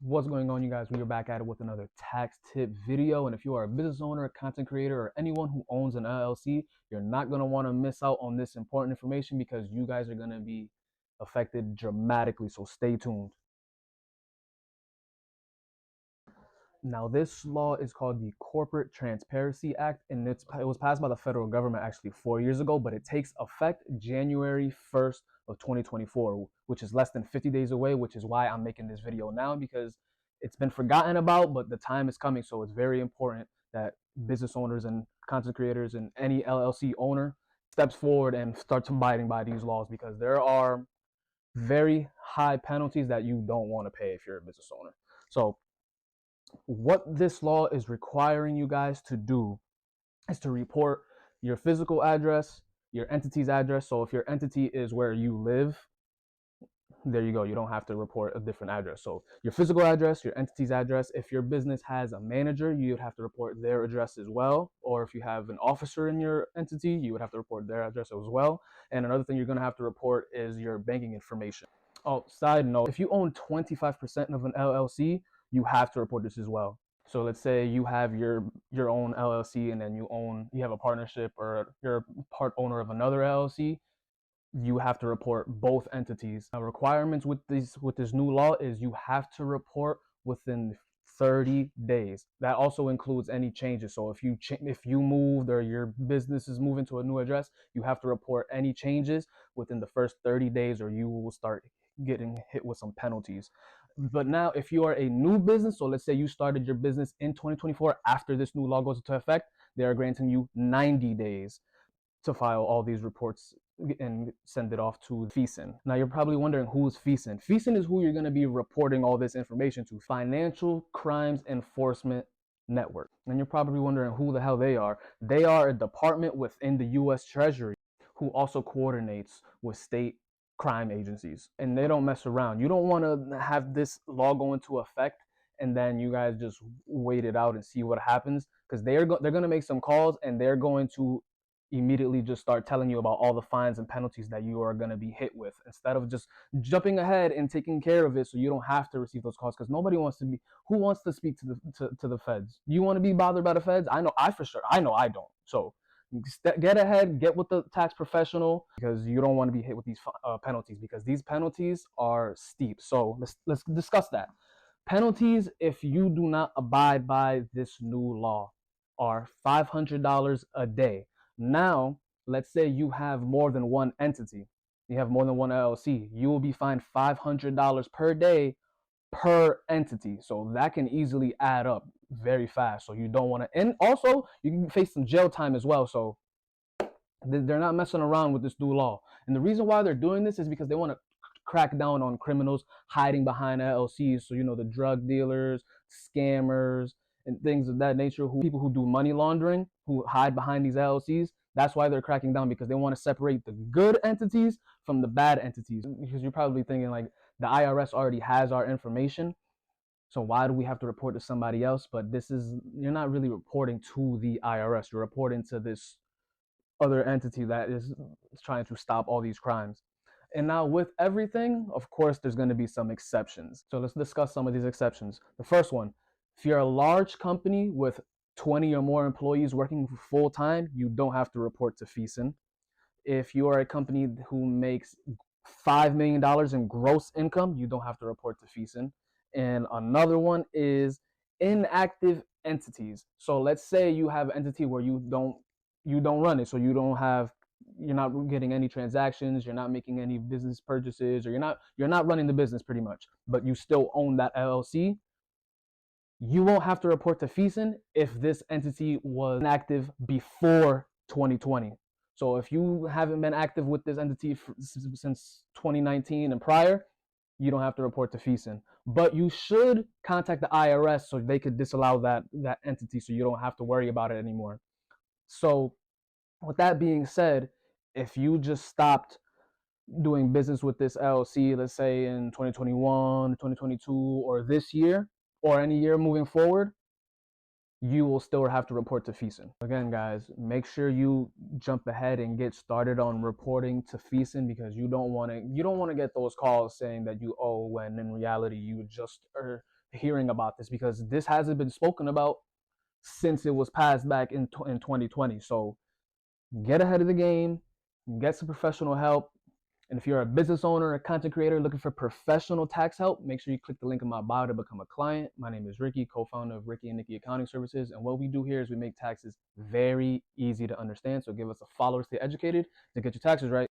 What's going on, you guys? We are back at it with another tax tip video. And if you are a business owner, a content creator, or anyone who owns an LLC, you're not going to want to miss out on this important information because you guys are going to be affected dramatically. So stay tuned. Now, this law is called the Corporate Transparency Act, and it was passed by the federal government actually 4 years ago, but it takes effect January 1st of 2024, which is less than 50 days away, which is why I'm making this video now, because it's been forgotten about, but the time is coming. So it's very important that business owners and content creators and any LLC owner steps forward and starts abiding by these laws, because there are very high penalties that you don't want to pay if you're a business owner. So what this law is requiring you guys to do is to report your physical address, your entity's address. So if your entity is where you live, there you go. You don't have to report a different address. So your physical address, your entity's address. If your business has a manager, you would have to report their address as well. Or if you have an officer in your entity, you would have to report their address as well. And another thing you're going to have to report is your banking information. Oh, side note, if you own 25% of an LLC, you have to report this as well. So let's say you have your own LLC, and then you have a partnership, or you're a part owner of another LLC. You have to report both entities. Now, requirements with this new law is you have to report within 30 days. That also includes any changes. So if you moved, or your business is moving to a new address, you have to report any changes within the first 30 days, or you will start getting hit with some penalties. But now, if you are a new business, so let's say you started your business in 2024 after this new law goes into effect, they are granting you 90 days to file all these reports and send it off to FCEN. Now, you're probably wondering, who is FCEN? FCEN is who you're going to be reporting all this information to, Financial Crimes Enforcement Network. And you're probably wondering who the hell they are. They are a department within the U.S. Treasury who also coordinates with state crime agencies, and they don't mess around. You don't want to have this law go into effect and then you guys just wait it out and see what happens, because they're going to make some calls, and they're going to immediately just start telling you about all the fines and penalties that you are going to be hit with, instead of just jumping ahead and taking care of it so you don't have to receive those calls. Because nobody wants to be, who wants to speak to the feds? You want to be bothered by the feds? I know I don't. So get ahead, get with the tax professional, because you don't want to be hit with these penalties, because these penalties are steep. So let's discuss that. Penalties, if you do not abide by this new law, are $500 a day. Now, let's say you have more than one entity, you have more than one LLC, you will be fined $500 per day per entity. So that can easily add up very fast. So you don't want to, and also you can face some jail time as well. So they're not messing around with this new law. And the reason why they're doing this is because they want to crack down on criminals hiding behind LLCs. So, the drug dealers, scammers, and things of that nature, people who do money laundering, who hide behind these LLCs. That's why they're cracking down, because they want to separate the good entities from the bad entities. Because you're probably thinking, like, the IRS already has our information, so why do we have to report to somebody else? But you're not really reporting to the IRS. You're reporting to this other entity that is trying to stop all these crimes. And now, with everything, of course, there's going to be some exceptions. So let's discuss some of these exceptions. The first one, if you're a large company with 20 or more employees working full time, you don't have to report to FCEN. If you are a company who makes $5 million in gross income, you don't have to report to FCEN. And another one is inactive entities. So let's say you have an entity where you don't run it, so you're not getting any transactions, you're not making any business purchases, or you're not running the business pretty much, but you still own that LLC. You won't have to report to FCEN if this entity was inactive before 2020. So if you haven't been active with this entity since 2019 and prior, you don't have to report to FCEN. But you should contact the IRS so they could disallow that entity, so you don't have to worry about it anymore. So with that being said, if you just stopped doing business with this LLC, let's say in 2021, 2022, or this year, or any year moving forward, you will still have to report to FCEN. Again, guys, make sure you jump ahead and get started on reporting to FCEN, because you don't want to get those calls saying that you owe, when in reality you just are hearing about this, because this hasn't been spoken about since it was passed back in 2020. So get ahead of the game, get some professional help. And if you're a business owner, a content creator looking for professional tax help, make sure you click the link in my bio to become a client. My name is Ricky, co-founder of Ricky and Nikki Accounting Services. And what we do here is we make taxes very easy to understand. So give us a follow to stay educated to get your taxes right.